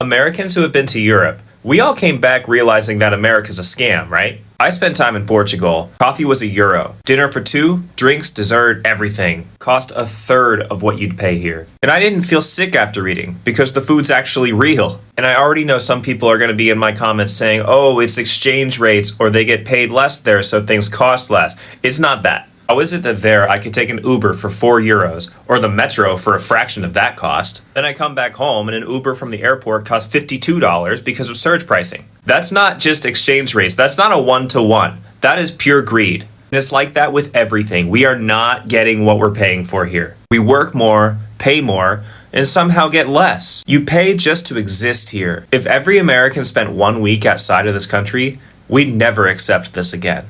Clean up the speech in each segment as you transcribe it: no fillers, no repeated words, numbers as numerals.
Americans who have been to Europe, we all came back realizing that America's a scam, right? I spent time in Portugal. Coffee was €1. Dinner for two, drinks, dessert, everything. Cost a third of what you'd pay here. And I didn't feel sick after eating, because the food's actually real. And I already know some people are going to be in my comments saying, oh, it's exchange rates, or they get paid less there, so things cost less. It's not that. How is it that there I could take an Uber for €4 or the metro for a fraction of that cost? Then I come back home and an Uber from the airport costs $52 because of surge pricing. That's not just exchange rates. That's not a one-to-one. That is pure greed. And it's like that with everything. We are not getting what we're paying for here. We work more, pay more, and somehow get less. You pay just to exist here. If every American spent 1 week outside of this country, we'd never accept this again.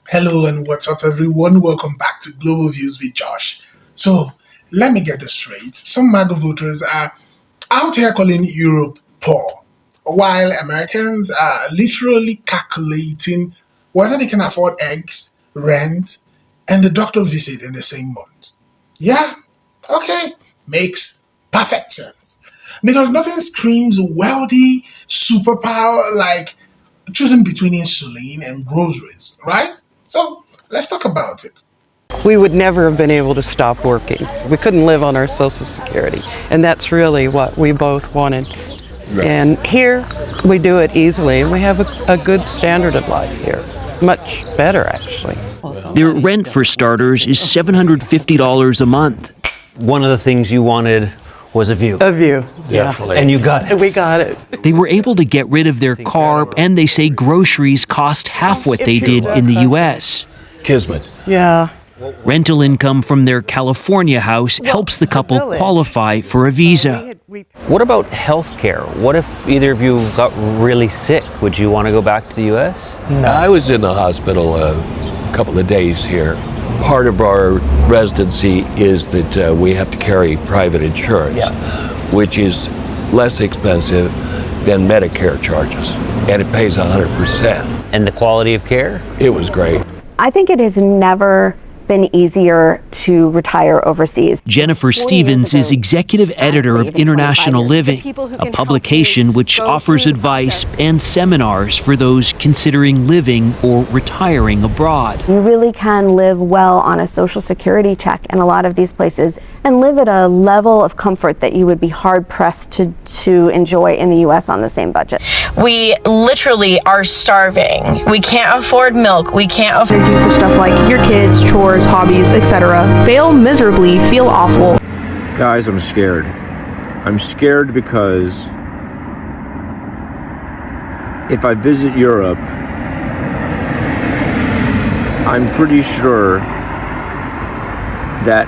Hello and what's up everyone, welcome back to Global Views with Josh. So let me get this straight, some MAGA voters are out here calling Europe poor, while Americans are literally calculating whether they can afford eggs, rent, and the doctor visit in the same month. Yeah, okay, makes perfect sense. Because nothing screams wealthy superpower like choosing between insulin and groceries, right? So let's talk about it. We would never have been able to stop working. We couldn't live on our Social Security. And that's really what we both wanted. Right. And here we do it easily. And we have a good standard of life here. Much better, actually. Their rent, for starters, is $750 a month. One of the things you wanted was a view. A view, Definitely. Yeah. And you got it. We got it. They were able to get rid of their car, and they say groceries cost half what they did in the U.S. Kismet. Yeah. Rental income from their California house helps the couple qualify for a visa. What about health care? What if either of you got really sick? Would you want to go back to the U.S.? No. I was in the hospital a couple of days here. Part of our residency is that we have to carry private insurance, which is less expensive than Medicare charges, and it pays 100%. And the quality of care? It was great. I think it has never been easier to retire overseas. Jennifer Stevens is executive editor of International Living, a publication which offers advice and seminars for those considering living or retiring abroad. You really can live well on a Social Security check in a lot of these places and live at a level of comfort that you would be hard-pressed to enjoy in the U.S. on the same budget. We literally are starving. We can't afford milk. We can't afford energy for stuff like your kids, chores, hobbies, etc. Fail miserably, feel awful. Guys, I'm scared. I'm scared because if I visit Europe, I'm pretty sure that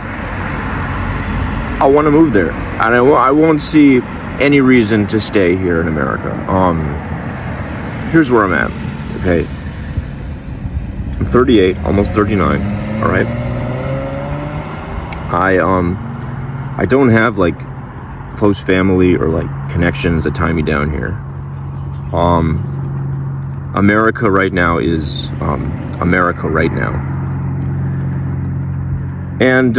I want to move there, and I won't see any reason to stay here in America. Here's where I'm at, okay? I'm 38, almost 39, all right? I don't have, like, close family or, like, connections that tie me down here. America right now is, America right now. And,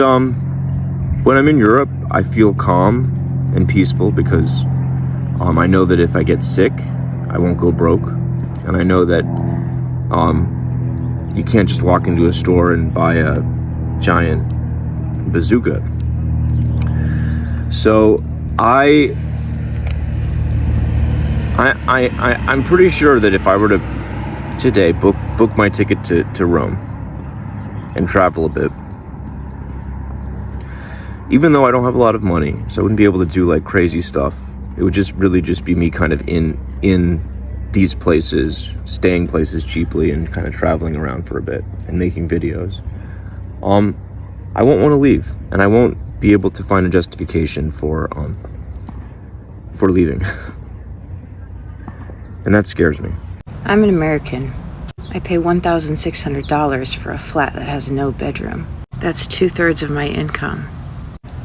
when I'm in Europe, I feel calm and peaceful because I know that if I get sick, I won't go broke. And I know that you can't just walk into a store and buy a giant bazooka. So I'm pretty sure that if I were to today book my ticket to Rome and travel a bit, even though I don't have a lot of money, so I wouldn't be able to do like crazy stuff. It would just really just be me kind of in these places, staying places cheaply and kind of traveling around for a bit and making videos. I won't want to leave, and I won't be able to find a justification for leaving. And that scares me. I'm an American. I pay $1,600 for a flat that has no bedroom. That's 2/3 of my income.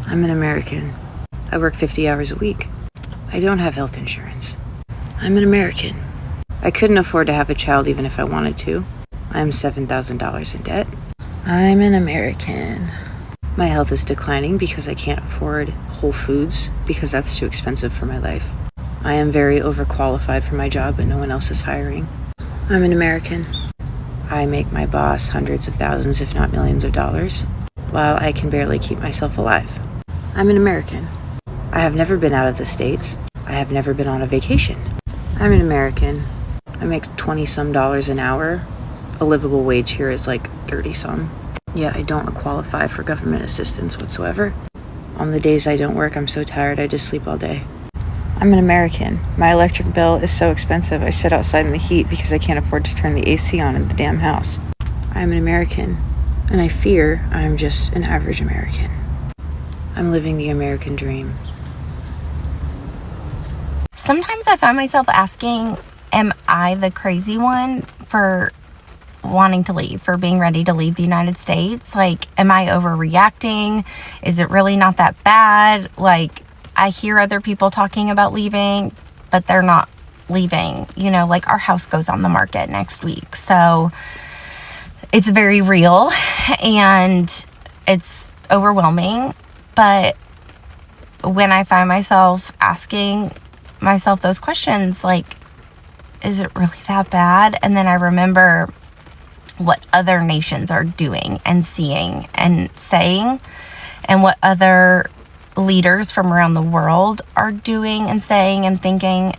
I'm an American. I work 50 hours a week. I don't have health insurance. I'm an American. I couldn't afford to have a child even if I wanted to. I'm $7,000 in debt. I'm an American. My health is declining because I can't afford Whole Foods because that's too expensive for my life. I am very overqualified for my job, but no one else is hiring. I'm an American. I make my boss hundreds of thousands, if not millions of dollars, while I can barely keep myself alive. I'm an American. I have never been out of the States. I have never been on a vacation. I'm an American. I make $20-some an hour. A livable wage here is like 30-some. Yet I don't qualify for government assistance whatsoever. On the days I don't work, I'm so tired I just sleep all day. I'm an American. My electric bill is so expensive I sit outside in the heat because I can't afford to turn the AC on in the damn house. I'm an American, and I fear I'm just an average American. I'm living the American dream. Sometimes I find myself asking, am I the crazy one for wanting to leave, for being ready to leave the United States? Like, am I overreacting? Is it really not that bad? Like, I hear other people talking about leaving, but they're not leaving. You know, like our house goes on the market next week. So it's very real and it's overwhelming. But when I find myself asking myself those questions, like, is it really that bad? And then I remember what other nations are doing and seeing and saying, and what other leaders from around the world are doing and saying and thinking.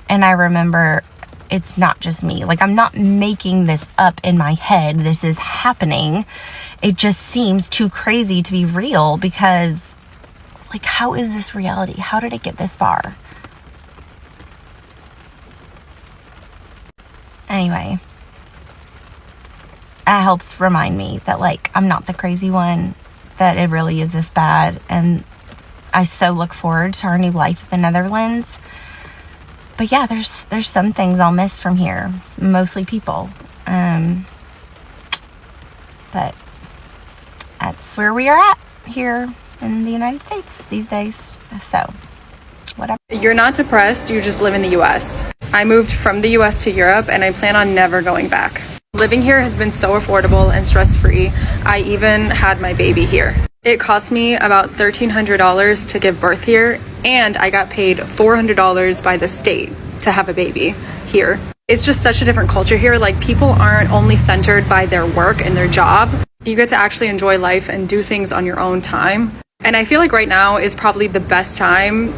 And I remember it's not just me. Like, I'm not making this up in my head. This is happening. It just seems too crazy to be real because, like, how is this reality? How did it get this far? Anyway, that helps remind me that, like, I'm not the crazy one, that it really is this bad. And I so look forward to our new life in the Netherlands. But yeah, there's some things I'll miss from here, mostly people. But that's where we are at here in the United States these days. So, whatever. You're not depressed, you just live in the US. I moved from the US to Europe and I plan on never going back. Living here has been so affordable and stress-free. I even had my baby here. It cost me about $1,300 to give birth here, and I got paid $400 by the state to have a baby here. It's just such a different culture here. Like, people aren't only centered by their work and their job. You get to actually enjoy life and do things on your own time. And I feel like right now is probably the best time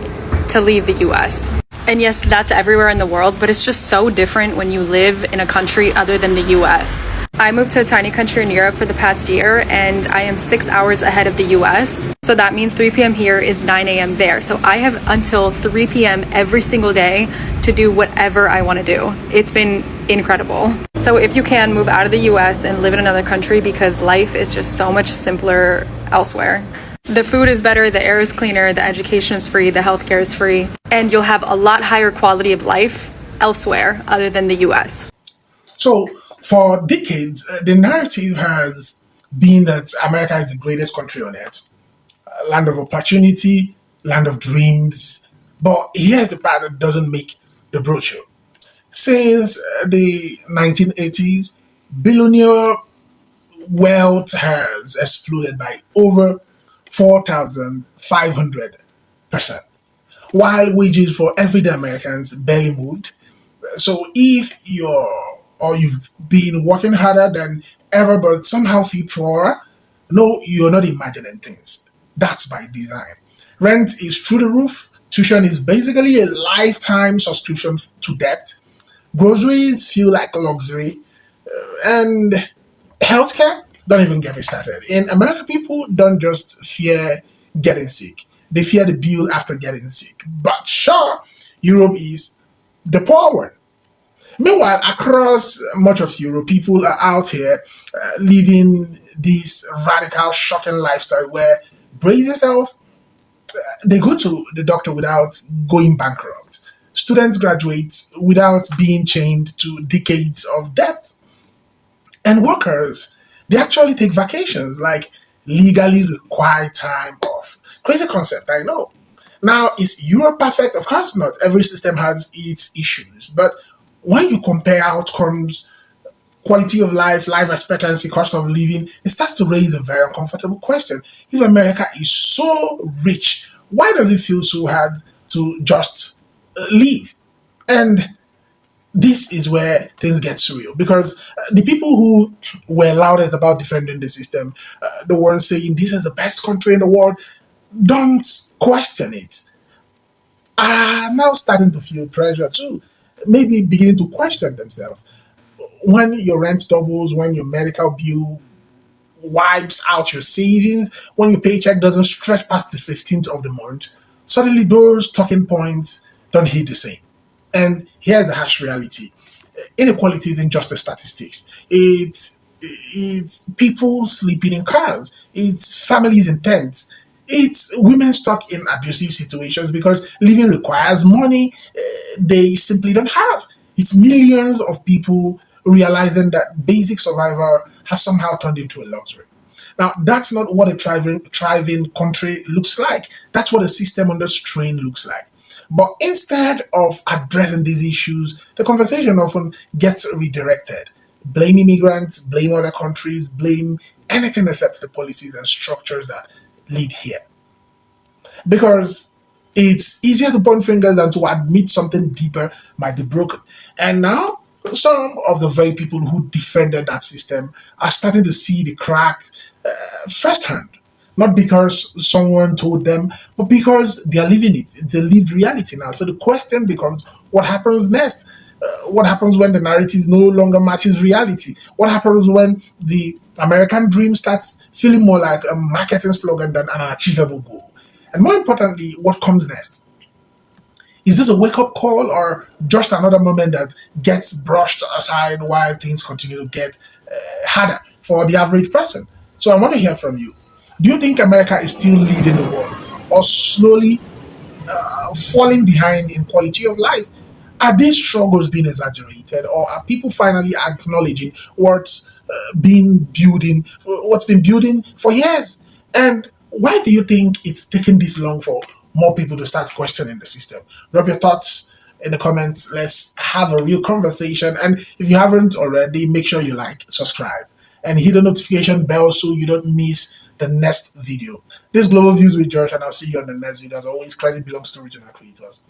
to leave the US. And yes, that's everywhere in the world, but it's just so different when you live in a country other than the US. I moved to a tiny country in Europe for the past year, and I am 6 hours ahead of the US. So that means 3 p.m. here is 9 a.m. there. So I have until 3 p.m. every single day to do whatever I want to do. It's been incredible. So if you can, move out of the US and live in another country, because life is just so much simpler elsewhere. The food is better, the air is cleaner, the education is free, the healthcare is free, and you'll have a lot higher quality of life elsewhere other than the US. So for decades, the narrative has been that America is the greatest country on earth, land of opportunity, land of dreams. But here's the part that doesn't make the brochure. Since the 1980s, billionaire wealth has exploded by over 4,500%, while wages for everyday Americans barely moved. So if you've been working harder than ever but somehow feel poorer, no, you're not imagining things. That's by design. Rent is through the roof. Tuition is basically a lifetime subscription to debt. Groceries feel like a luxury. And healthcare, don't even get me started. In America, people don't just fear getting sick. They fear the bill after getting sick. But sure, Europe is the poor one. Meanwhile, across much of Europe, people are out here living this radical, shocking lifestyle where, brace yourself, they go to the doctor without going bankrupt. Students graduate without being chained to decades of debt. And workers, they actually take vacations, like legally required time off. Crazy concept, I know. Now, is Europe perfect? Of course not. Every system has its issues. But when you compare outcomes, quality of life, life expectancy, cost of living, it starts to raise a very uncomfortable question. If America is so rich, why does it feel so hard to just leave. And this is where things get surreal because the people who were loudest about defending the system, the ones saying this is the best country in the world, don't question it, are now starting to feel pressure too, maybe beginning to question themselves. When your rent doubles, when your medical bill wipes out your savings, when your paycheck doesn't stretch past the 15th of the month, suddenly those talking points don't hit the same. And here's the harsh reality. Inequality isn't just a statistics. It's people sleeping in cars. It's families in tents. It's women stuck in abusive situations because living requires money they simply don't have. It's millions of people realizing that basic survival has somehow turned into a luxury. Now, that's not what a thriving country looks like. That's what a system under strain looks like. But instead of addressing these issues, the conversation often gets redirected. Blame immigrants, blame other countries, blame anything except the policies and structures that lead here. Because it's easier to point fingers than to admit something deeper might be broken. And now, some of the very people who defended that system are starting to see the crack firsthand. Not because someone told them, but because they are living it. It's a lived reality now. So the question becomes, what happens next? What happens when the narrative no longer matches reality? What happens when the American dream starts feeling more like a marketing slogan than an achievable goal? And more importantly, what comes next? Is this a wake-up call or just another moment that gets brushed aside while things continue to get harder for the average person? So I want to hear from you. Do you think America is still leading the world or slowly falling behind in quality of life? Are these struggles being exaggerated, or are people finally acknowledging what's been building for years? And why do you think it's taking this long for more people to start questioning the system? Drop your thoughts in the comments. Let's have a real conversation. And if you haven't already, make sure you like, subscribe, and hit the notification bell so you don't miss the next video. This is Global Views with Josh, and I'll see you on the next video. As always, credit belongs to original creators.